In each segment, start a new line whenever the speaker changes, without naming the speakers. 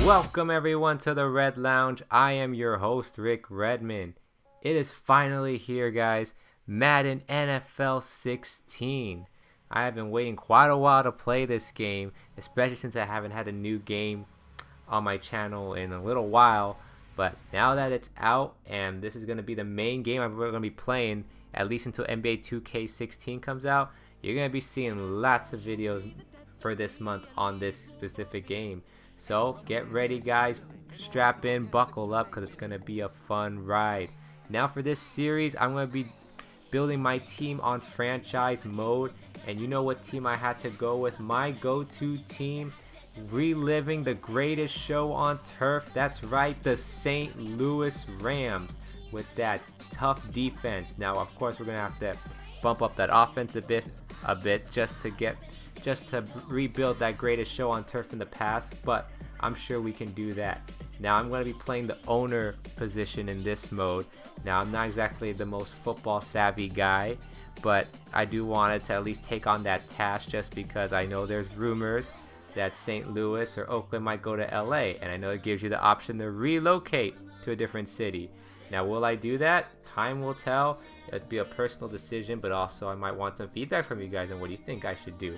Welcome everyone to the Red Lounge. I am your host Rick Redmond. It is finally here, guys. Madden NFL 16. I have been waiting quite a while to play this game, especially since I haven't had a new game on my channel in a little while. But now that it's out and this is going to be the main game I'm going to be playing, at least until NBA 2K16 comes out, you're going to be seeing lots of videos for this month on this specific game. So get ready, guys, strap in, buckle up, because it's going to be a fun ride. Now for this series, I'm going to be building my team on franchise mode, and you know what team I had to go with? My go-to team, reliving the greatest show on turf. That's right, the St. Louis Rams, with that tough defense. Now of course we're going to have to bump up that offense a bit just to rebuild that greatest show on turf in the past, but I'm sure we can do that. Now I'm going to be playing the owner position in this mode. Now I'm not exactly the most football savvy guy, but I do want to at least take on that task, just because I know there's rumors that St. Louis or Oakland might go to LA, and I know it gives you the option to relocate to a different city. Now will I do that? Time will tell. It'd be a personal decision, but also I might want some feedback from you guys on what you think I should do.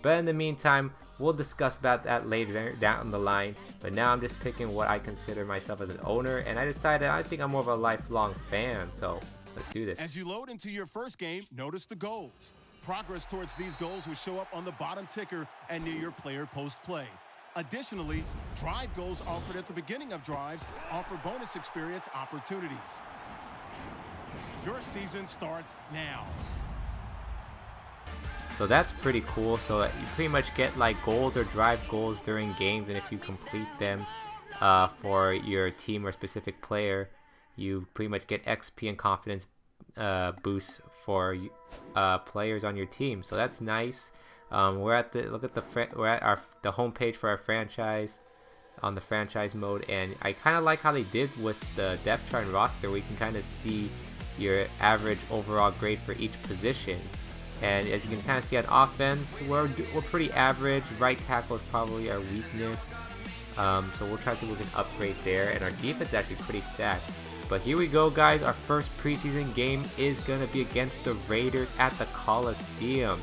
But in the meantime, we'll discuss about that later down the line. But now I'm just picking what I consider myself as an owner, and I decided I think I'm more of a lifelong fan, so let's do this.
As you load into your first game, notice the goals. Progress towards these goals will show up on the bottom ticker and near your player post-play. Additionally, drive goals offered at the beginning of drives offer bonus experience opportunities. Your season starts now.
So that's pretty cool. So you pretty much get like goals or drive goals during games, and if you complete them for your team or specific player, you pretty much get XP and confidence boosts for players on your team. So that's nice. We're at the the homepage for our franchise on the franchise mode, and I kind of like how they did with the depth chart and roster. We can kind of see your average overall grade for each position. And as you can kind of see on offense, we're pretty average. Right tackle is probably our weakness. So we'll try to see if we can upgrade there. And our defense is actually pretty stacked. But here we go, guys. Our first preseason game is going to be against the Raiders at the Coliseum.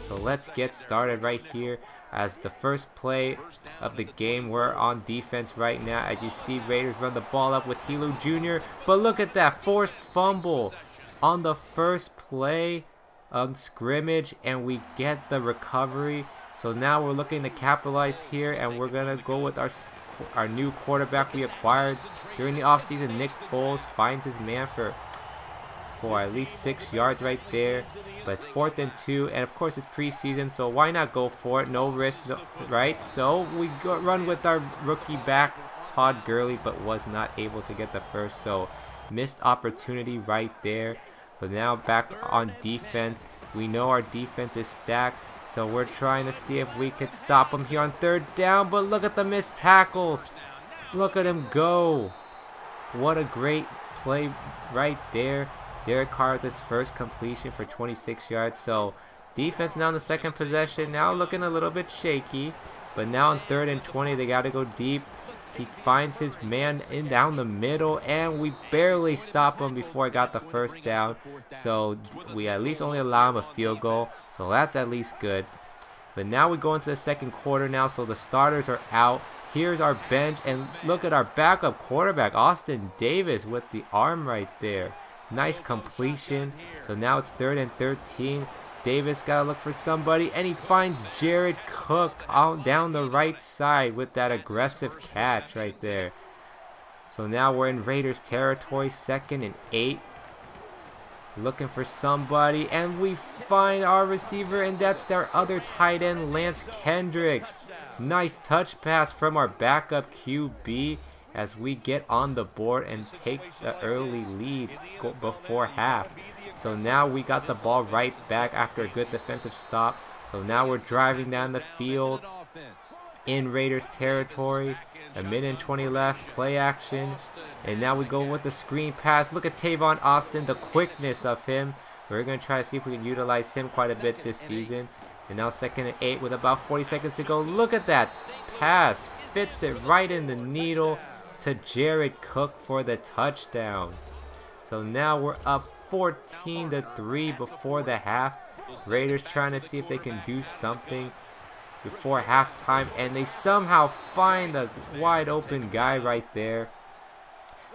So let's get started right here. As the first play of the game, we're on defense right now. As you see, Raiders run the ball up with Hilo Jr. But look at that forced fumble on the first play scrimmage, and we get the recovery. So now we're looking to capitalize here, and we're gonna go with our new quarterback we acquired during the offseason. Nick Foles finds his man for at least 6 yards right there, but it's 4th and 2, and of course it's preseason, so why not go for it? No risk, right? So we run with our rookie back Todd Gurley, but was not able to get the first, so missed opportunity right there. But now back on defense, we know our defense is stacked, so we're trying to see if we could stop them here on 3rd down. But look at the missed tackles. Look at him go. What a great play right there. Derek Carr with his first completion for 26 yards. So defense now in the second possession, now looking a little bit shaky. But now on 3rd and 20, they got to go deep. He finds his man in down the middle, and we barely stop him before I got the first down. So we at least only allow him a field goal, so that's at least good. But now we go into the second quarter now, so the starters are out. Here's our bench, and look at our backup quarterback, Austin Davis, with the arm right there. Nice completion. So now it's 3rd and 13. Davis gotta look for somebody, and he finds Jared Cook down the right side with that aggressive catch right there. So now we're in Raiders territory, 2nd and 8. Looking for somebody, and we find our receiver, and that's our other tight end, Lance Kendricks. Nice touch pass from our backup QB as we get on the board and take the early lead before half. So now we got the ball right back after a good defensive stop. So now we're driving down the field in Raiders territory. 1:20 left, play action. And now we go with the screen pass. Look at Tavon Austin, the quickness of him. We're going to try to see if we can utilize him quite a bit this season. And now 2nd and 8 with about 40 seconds to go. Look at that pass fits it right in the needle to Jared Cook for the touchdown. So now we're up 14-3 before the half. Raiders trying to see if they can do something before halftime, and they somehow find the wide open guy right there.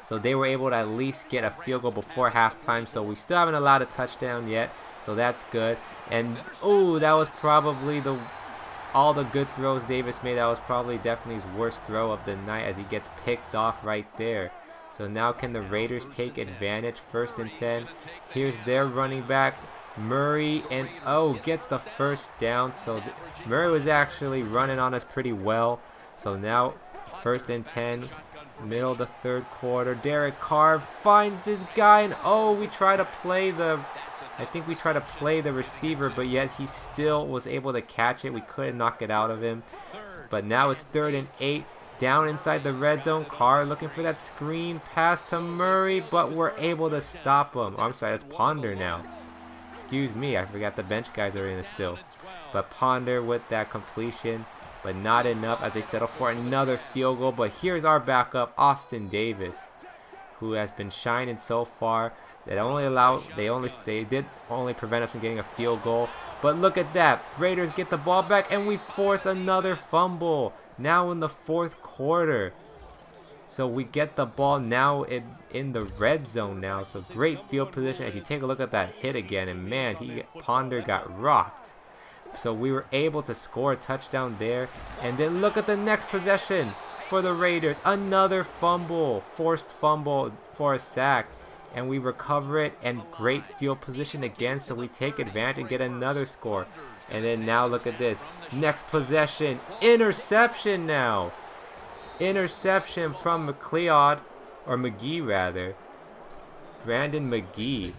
So they were able to at least get a field goal before halftime. So we still haven't allowed a touchdown yet, so that's good. And oh, that was probably all the good throws Davis made. That was probably definitely his worst throw of the night as he gets picked off right there. So now can the Raiders take advantage? 1st and 10. Here's their running back, Murray, and oh, gets the first down. So Murray was actually running on us pretty well. So now 1st and 10, middle of the 3rd quarter. Derek Carr finds his guy, and oh, we try to play the receiver, but yet he still was able to catch it. We couldn't knock it out of him. But now it's 3rd and 8. Down inside the red zone. Carr looking for that screen pass to Murray, but we're able to stop him. Oh, I'm sorry, that's Ponder now. Excuse me, I forgot the bench guys are in it still. But Ponder with that completion, but not enough as they settle for another field goal. But here's our backup, Austin Davis, who has been shining so far. They did only prevent us from getting a field goal. But look at that. Raiders get the ball back, and we force another fumble. Now in the 4th quarter. So we get the ball now in the red zone now. So great field position as you take a look at that hit again. And man, Ponder got rocked. So we were able to score a touchdown there. And then look at the next possession for the Raiders. Another fumble. Forced fumble for a sack. And we recover it, and great field position again. So we take advantage and get another score. And then now look at this. Next possession. Interception now. Interception from McGee rather. Brandon McGee.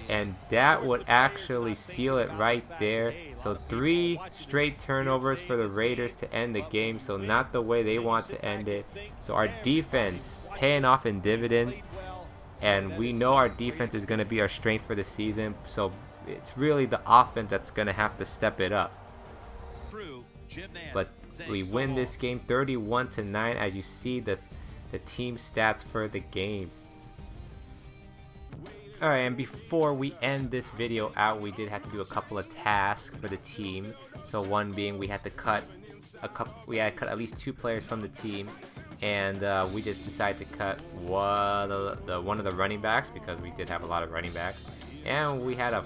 And that would actually seal it right there. So 3 straight turnovers for the Raiders to end the game. So not the way they want to end it. So our defense paying off in dividends. And we know our defense is going to be our strength for the season. So it's really the offense that's going to have to step it up. But we win this game 31-9 as you see the team stats for the game. Alright, and before we end this video out, we did have to do a couple of tasks for the team. So one being we had to cut at least 2 players from the team, and we just decided to cut one of the running backs because we did have a lot of running backs, and we had a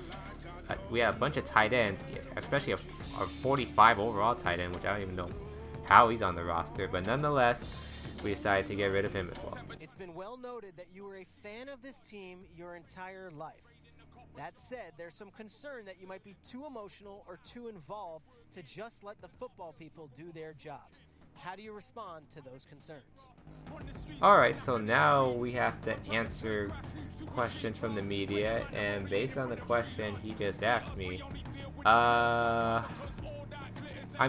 bunch of tight ends, especially a 45 overall tight end, which I don't even know how he's on the roster, but nonetheless, we decided to get rid of him as well.
It's been well noted that you were a fan of this team your entire life. That said, there's some concern that you might be too emotional or too involved to just let the football people do their jobs. How do you respond to those concerns?
Alright, so now we have to answer questions from the media, and based on the question he just asked me, I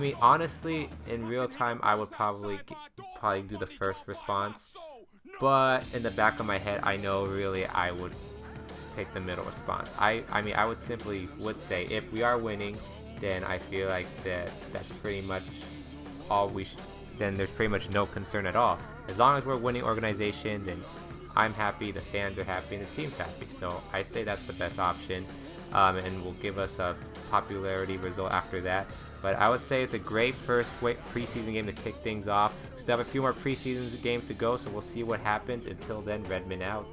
mean, honestly, in real time, I would probably do the first response, but in the back of my head, I know really I would pick the middle response. I mean, I would simply say if we are winning, then I feel like that's pretty much all then there's pretty much no concern at all. As long as we're a winning organization, then I'm happy, the fans are happy, and the team's happy. So I say that's the best option, and will give us a popularity result after that. But I would say it's a great first preseason game to kick things off. We still have a few more preseason games to go, so we'll see what happens. Until then, Redmond out.